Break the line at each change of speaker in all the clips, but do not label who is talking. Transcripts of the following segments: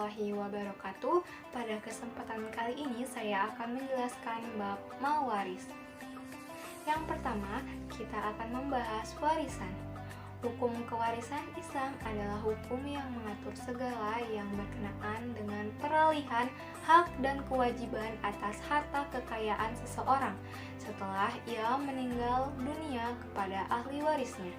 warahmatullahi wabarakatuh. Pada kesempatan kali ini saya akan menjelaskan bab mawaris. Yang pertama, kita akan membahas warisan. Hukum kewarisan Islam adalah hukum yang mengatur segala yang berkenaan dengan peralihan hak dan kewajiban atas harta kekayaan seseorang setelah ia meninggal dunia kepada ahli warisnya.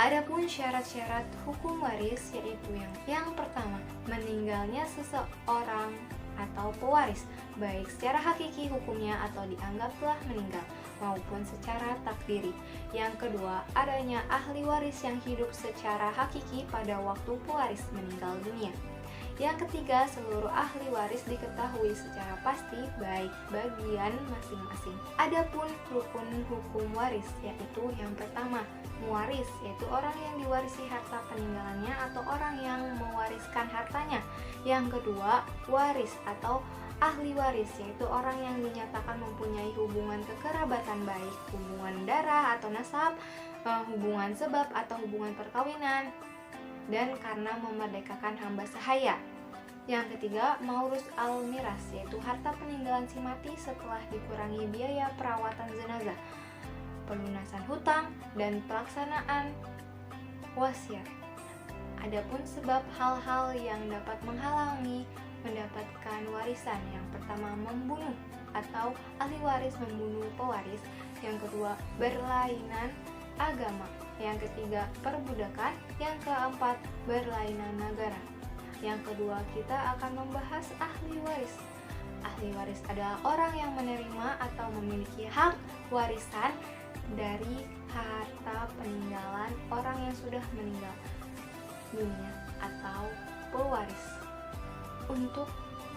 Adapun syarat-syarat hukum waris yaitu yang pertama, meninggalnya seseorang atau pewaris, baik secara hakiki hukumnya atau dianggap telah meninggal, maupun secara takdiri. Yang kedua, adanya ahli waris yang hidup secara hakiki pada waktu pewaris meninggal dunia. Yang ketiga, seluruh ahli waris diketahui secara pasti baik bagian masing-masing. Adapun rukun hukum waris yaitu yang pertama, muwaris, yaitu orang yang diwarisi harta peninggalannya atau orang yang mewariskan hartanya. Yang kedua, waris atau ahli waris, yaitu orang yang dinyatakan mempunyai hubungan kekerabatan baik hubungan darah atau nasab, hubungan sebab atau hubungan perkawinan, dan karena memerdekakan hamba sahaya. Yang ketiga, maurus al-miras, yaitu harta peninggalan si mati setelah dikurangi biaya perawatan jenazah, pelunasan hutang, dan pelaksanaan wasiat. Adapun sebab hal-hal yang dapat menghalangi mendapatkan warisan, yang pertama membunuh atau ahli waris membunuh pewaris, yang kedua berlainan agama, yang ketiga perbudakan, yang keempat berlainan negara. Yang kedua, kita akan membahas ahli waris. Ahli waris adalah orang yang menerima atau memiliki hak warisan dari harta peninggalan orang yang sudah meninggal dunia atau pewaris. Untuk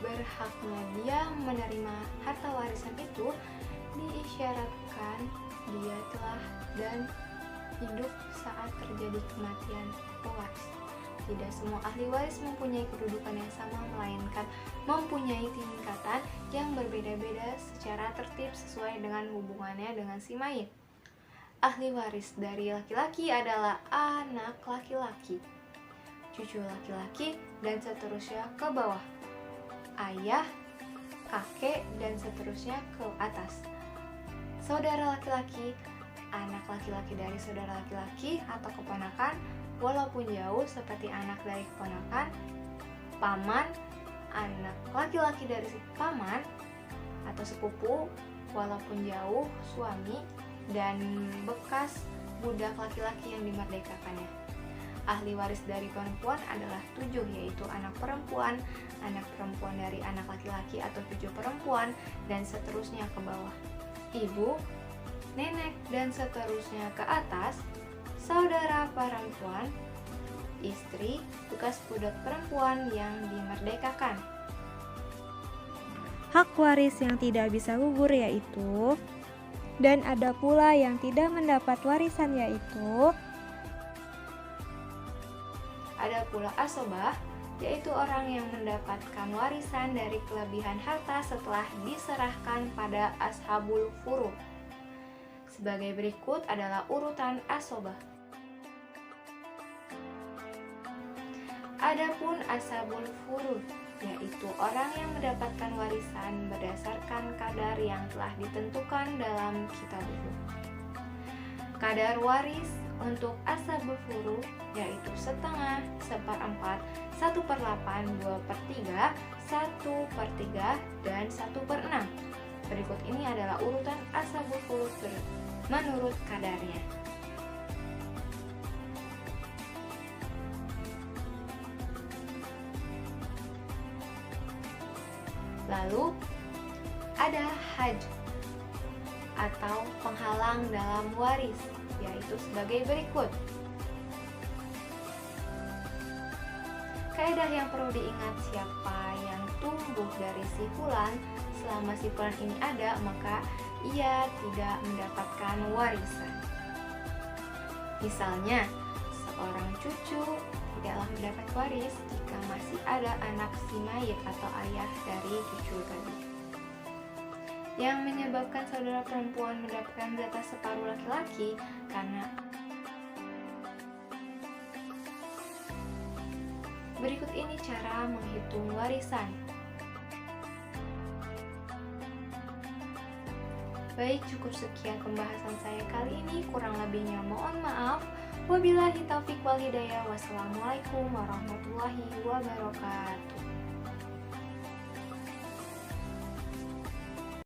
berhaknya dia menerima harta warisan itu diisyaratkan dia telah dan hidup saat terjadi kematian pewaris. Tidak semua ahli waris mempunyai kedudukan yang sama, melainkan mempunyai tingkatan yang berbeda-beda secara tertib sesuai dengan hubungannya dengan si mayit. Ahli waris dari laki-laki adalah anak laki-laki, cucu laki-laki, dan seterusnya ke bawah, ayah, kakek, dan seterusnya ke atas. Saudara laki-laki, anak laki-laki dari saudara laki-laki atau keponakan walaupun jauh seperti anak dari keponakan, paman, anak laki-laki dari paman atau sepupu walaupun jauh, suami, dan bekas budak laki-laki yang dimerdekakannya. Ahli waris dari perempuan adalah 7, yaitu anak perempuan dari anak laki-laki atau cucu perempuan, dan seterusnya ke bawah. Ibu, nenek, dan seterusnya ke atas, saudara perempuan, istri, bekas budak perempuan yang dimerdekakan.
Hak waris yang tidak bisa gugur yaitu, dan ada pula yang tidak mendapat warisan yaitu,
ada pula asobah, yaitu orang yang mendapatkan warisan dari kelebihan harta setelah diserahkan pada ashabul furud. Sebagai berikut adalah urutan asobah. Adapun ashabul furud, yaitu orang yang mendapatkan warisan berdasarkan kadar yang telah ditentukan dalam kitabul. Kadar waris untuk ashabul furud yaitu setengah, 1/4, 1/8, 2/3, 1/3, dan 1/6. Berikut ini adalah urutan ashabul furud menurut kadarnya. Lalu ada haj atau penghalang dalam waris, yaitu sebagai berikut. Kaidah yang perlu diingat, siapa yang tumbuh dari si fulan, selama si fulan ini ada, maka ia tidak mendapatkan warisan. Misalnya, seorang cucu tidaklah mendapat waris jika masih ada anak si mayit atau ayah dari cucu tadi. Yang menyebabkan saudara perempuan mendapatkan jatah separuh laki-laki karena Berikut ini cara menghitung warisan. Baik, cukup sekian pembahasan saya kali ini. Kurang lebihnya mohon maaf. Wabillahi taufiq wal hidayah. Wassalamualaikum warahmatullahi wabarakatuh.